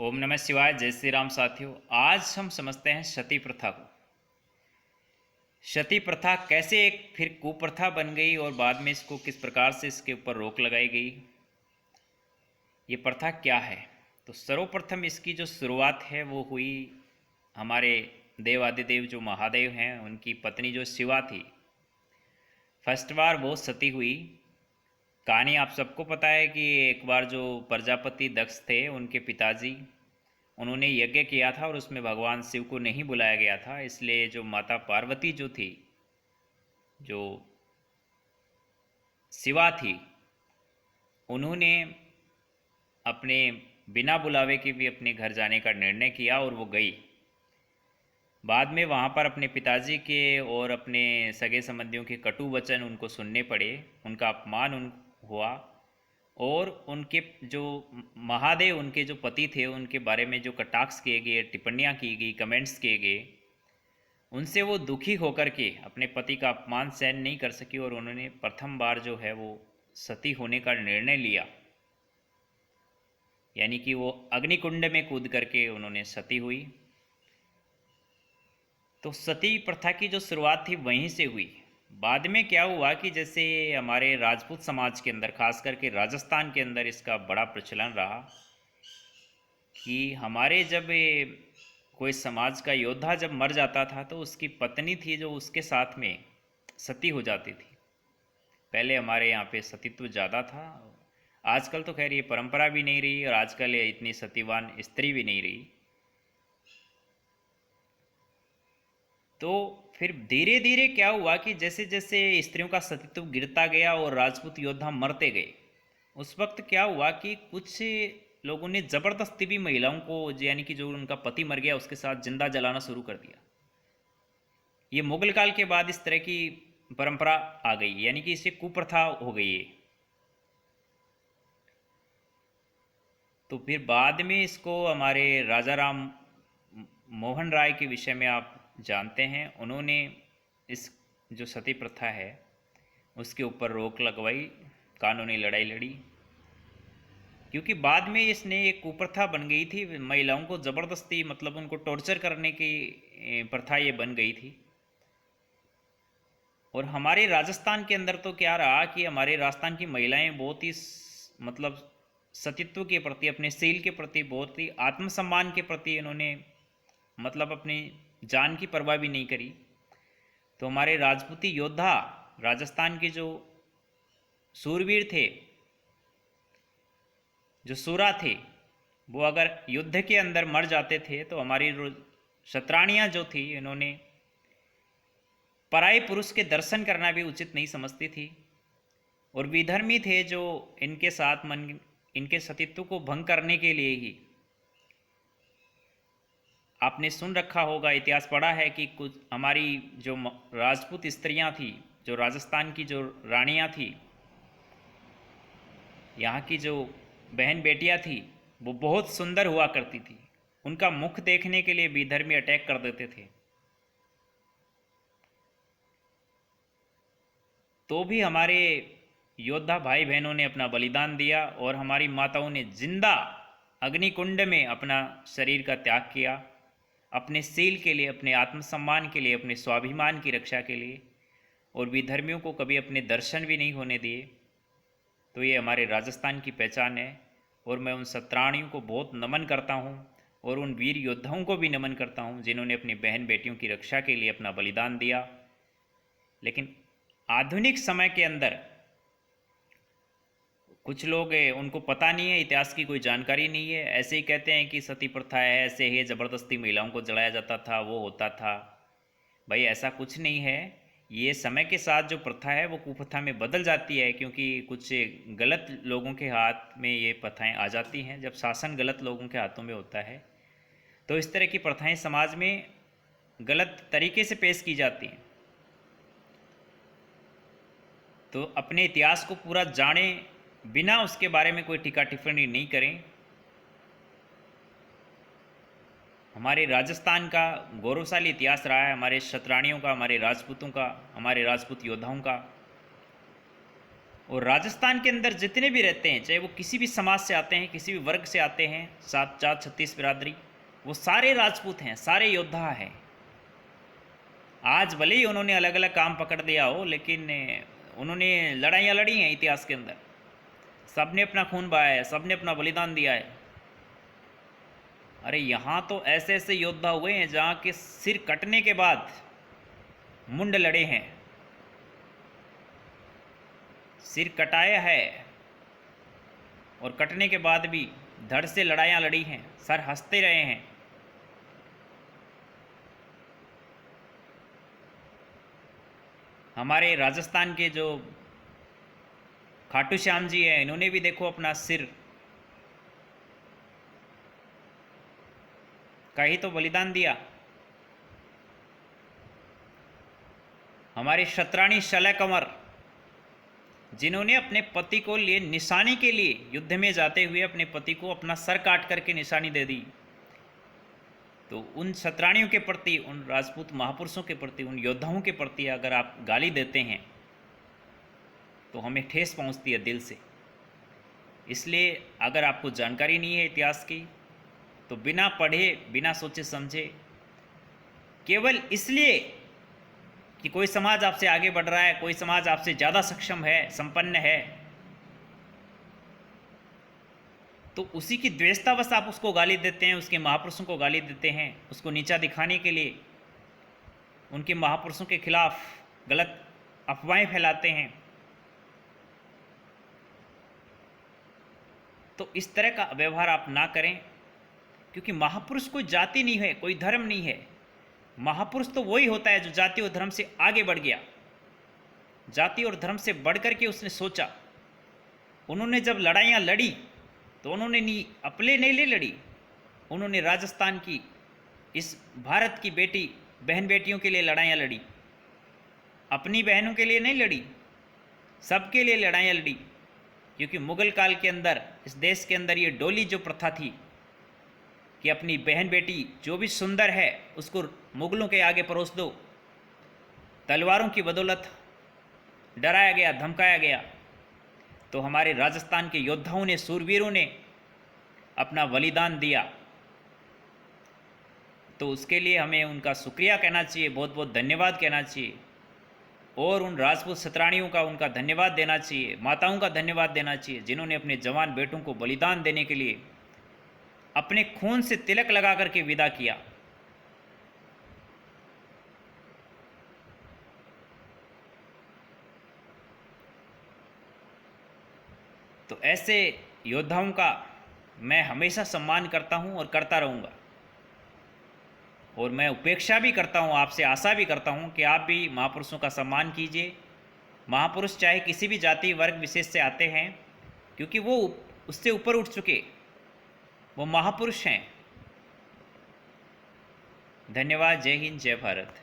ओम नमः शिवाय। जय श्री राम साथियों। आज हम समझते हैं सती प्रथा को। सती प्रथा कैसे एक फिर कुप्रथा बन गई और बाद में इसको किस प्रकार से इसके ऊपर रोक लगाई गई, ये प्रथा क्या है। तो सर्वप्रथम इसकी जो शुरुआत है वो हुई हमारे देवादिदेव जो महादेव हैं उनकी पत्नी जो शिवा थी। फर्स्ट बार वो सती हुई। कहानी आप सबको पता है कि एक बार जो प्रजापति दक्ष थे उनके पिताजी, उन्होंने यज्ञ किया था और उसमें भगवान शिव को नहीं बुलाया गया था, इसलिए जो माता पार्वती जो थी, जो शिवा थी, उन्होंने अपने बिना बुलावे के भी अपने घर जाने का निर्णय किया और वो गई। बाद में वहाँ पर अपने पिताजी के और अपने सगे संबंधियों के कटु वचन उनको सुनने पड़े, उनका अपमान हुआ और उनके जो महादेव उनके जो पति थे उनके बारे में जो कटाक्ष किए गए, टिप्पणियाँ की गई, कमेंट्स किए गए, उनसे वो दुखी होकर के अपने पति का अपमान सहन नहीं कर सकी और उन्होंने प्रथम बार जो है वो सती होने का निर्णय लिया। यानी कि वो अग्निकुंड में कूद करके उन्होंने सती हुई। तो सती प्रथा की जो शुरुआत थी वहीं से हुई। बाद में क्या हुआ कि जैसे हमारे राजपूत समाज के अंदर, खास करके राजस्थान के अंदर इसका बड़ा प्रचलन रहा कि हमारे जब कोई समाज का योद्धा जब मर जाता था तो उसकी पत्नी थी जो उसके साथ में सती हो जाती थी। पहले हमारे यहाँ पे सतीत्व ज़्यादा था। आजकल तो खैर ये परंपरा भी नहीं रही और आजकल ये इतनी सतीवान स्त्री भी नहीं रही। तो फिर धीरे धीरे क्या हुआ कि जैसे जैसे स्त्रियों का सतीत्व गिरता गया और राजपूत योद्धा मरते गए, उस वक्त क्या हुआ कि कुछ लोगों ने ज़बरदस्ती भी महिलाओं को, यानी कि जो उनका पति मर गया उसके साथ जिंदा जलाना शुरू कर दिया। ये मुगल काल के बाद इस तरह की परंपरा आ गई, यानी कि इसे कुप्रथा हो गई है। तो फिर बाद में इसको हमारे राजा राम मोहन राय के विषय में आप जानते हैं, उन्होंने इस जो सती प्रथा है उसके ऊपर रोक लगवाई, कानूनी लड़ाई लड़ी, क्योंकि बाद में इसने एक कुप्रथा बन गई थी। महिलाओं को ज़बरदस्ती, मतलब उनको टॉर्चर करने की प्रथा ये बन गई थी। और हमारे राजस्थान के अंदर तो क्या रहा कि हमारे राजस्थान की महिलाएं बहुत ही मतलब सतीत्व के प्रति, अपने शील के प्रति, बहुत ही आत्मसम्मान के प्रति इन्होंने मतलब अपनी जान की परवाह भी नहीं करी। तो हमारे राजपूती योद्धा, राजस्थान के जो सूरवीर थे, जो सूरा थे, वो अगर युद्ध के अंदर मर जाते थे तो हमारी क्षत्राणियाँ जो थी, इन्होंने पराये पुरुष के दर्शन करना भी उचित नहीं समझती थी और विधर्मी थे जो इनके साथ इनके सतीत्व को भंग करने के लिए ही, आपने सुन रखा होगा, इतिहास पढ़ा है कि कुछ हमारी जो राजपूत स्त्रियां थी, जो राजस्थान की जो रानियां थी, यहाँ की जो बहन बेटियां थी, वो बहुत सुंदर हुआ करती थी। उनका मुख देखने के लिए विधर्मी अटैक कर देते थे। तो भी हमारे योद्धा भाई बहनों ने अपना बलिदान दिया और हमारी माताओं ने जिंदा अग्निकुंड में अपना शरीर का त्याग किया, अपने शील के लिए, अपने आत्मसम्मान के लिए, अपने स्वाभिमान की रक्षा के लिए, और विधर्मियों को कभी अपने दर्शन भी नहीं होने दिए। तो ये हमारे राजस्थान की पहचान है और मैं उन सत्राणियों को बहुत नमन करता हूँ और उन वीर योद्धाओं को भी नमन करता हूँ जिन्होंने अपनी बहन बेटियों की रक्षा के लिए अपना बलिदान दिया। लेकिन आधुनिक समय के अंदर कुछ लोग उनको पता नहीं है, इतिहास की कोई जानकारी नहीं है, ऐसे ही कहते हैं कि सती प्रथा है, ऐसे ही ज़बरदस्ती महिलाओं को जलाया जाता था, वो होता था। भाई ऐसा कुछ नहीं है। ये समय के साथ जो प्रथा है वो कुप्रथा में बदल जाती है, क्योंकि कुछ गलत लोगों के हाथ में ये प्रथाएं आ जाती हैं। जब शासन गलत लोगों के हाथों में होता है तो इस तरह की प्रथाएं समाज में गलत तरीके से पेश की जाती हैं। तो अपने इतिहास को पूरा जानें, बिना उसके बारे में कोई टीका टिप्पणी नहीं करें। हमारे राजस्थान का गौरवशाली इतिहास रहा है, हमारे क्षत्राणियों का, हमारे राजपूतों का, हमारे राजपूत योद्धाओं का। और राजस्थान के अंदर जितने भी रहते हैं, चाहे वो किसी भी समाज से आते हैं, किसी भी वर्ग से आते हैं, 7 जात 36 बिरादरी, वो सारे राजपूत हैं, सारे योद्धा हैं। आज भले ही उन्होंने अलग अलग काम पकड़ लिया हो, लेकिन उन्होंने लड़ाइयाँ लड़ी हैं इतिहास के अंदर। सब ने अपना खून बहाया है, सब ने अपना बलिदान दिया है। अरे यहाँ तो ऐसे ऐसे योद्धा हुए हैं जहाँ के सिर कटने के बाद मुंड लड़े हैं, सिर कटाया है और कटने के बाद भी धड़ से लड़ाइयाँ लड़ी हैं, सर हंसते रहे हैं। हमारे राजस्थान के जो खाटू श्याम जी हैं, इन्होंने भी देखो अपना सिर का ही तो बलिदान दिया। हमारी शतरानी शलय कंवर, जिन्होंने अपने पति को लिए निशानी के लिए युद्ध में जाते हुए अपने पति को अपना सर काट करके निशानी दे दी, तो उन शतरानियों के प्रति, उन राजपूत महापुरुषों के प्रति, उन योद्धाओं के प्रति अगर आप गाली देते हैं तो हमें ठेस पहुंचती है दिल से। इसलिए अगर आपको जानकारी नहीं है इतिहास की, तो बिना पढ़े, बिना सोचे समझे, केवल इसलिए कि कोई समाज आपसे आगे बढ़ रहा है, कोई समाज आपसे ज़्यादा सक्षम है, संपन्न है, तो उसी की द्वेषतावश आप उसको गाली देते हैं, उसके महापुरुषों को गाली देते हैं, उसको नीचा दिखाने के लिए उनके महापुरुषों के खिलाफ गलत अफवाहें फैलाते हैं। तो इस तरह का व्यवहार आप ना करें, क्योंकि महापुरुष कोई जाति नहीं है, कोई धर्म नहीं है। महापुरुष तो वही होता है जो जाति और धर्म से आगे बढ़ गया, जाति और धर्म से बढ़ कर के उसने सोचा। उन्होंने जब लड़ाइयाँ लड़ी तो उन्होंने अपने नहीं लड़ी, उन्होंने राजस्थान की, इस भारत की बेटी बहन बेटियों के लिए लड़ाइयाँ लड़ी। अपनी बहनों के लिए नहीं लड़ी, सबके लिए लड़ाइयाँ लड़ी। क्योंकि मुगल काल के अंदर इस देश के अंदर ये डोली जो प्रथा थी कि अपनी बहन बेटी जो भी सुंदर है उसको मुगलों के आगे परोस दो, तलवारों की बदौलत डराया गया, धमकाया गया। तो हमारे राजस्थान के योद्धाओं ने, सूरवीरों ने अपना बलिदान दिया, तो उसके लिए हमें उनका शुक्रिया कहना चाहिए, बहुत बहुत धन्यवाद कहना चाहिए। और उन राजपूत शतरानियों का उनका धन्यवाद देना चाहिए, माताओं का धन्यवाद देना चाहिए, जिन्होंने अपने जवान बेटों को बलिदान देने के लिए अपने खून से तिलक लगा करके विदा किया। तो ऐसे योद्धाओं का मैं हमेशा सम्मान करता हूं और करता रहूँगा। और मैं उपेक्षा भी करता हूं, आपसे आशा भी करता हूं कि आप भी महापुरुषों का सम्मान कीजिए। महापुरुष चाहे किसी भी जाति वर्ग विशेष से आते हैं, क्योंकि वो उससे ऊपर उठ चुके, वो महापुरुष हैं। धन्यवाद। जय हिंद, जय भारत।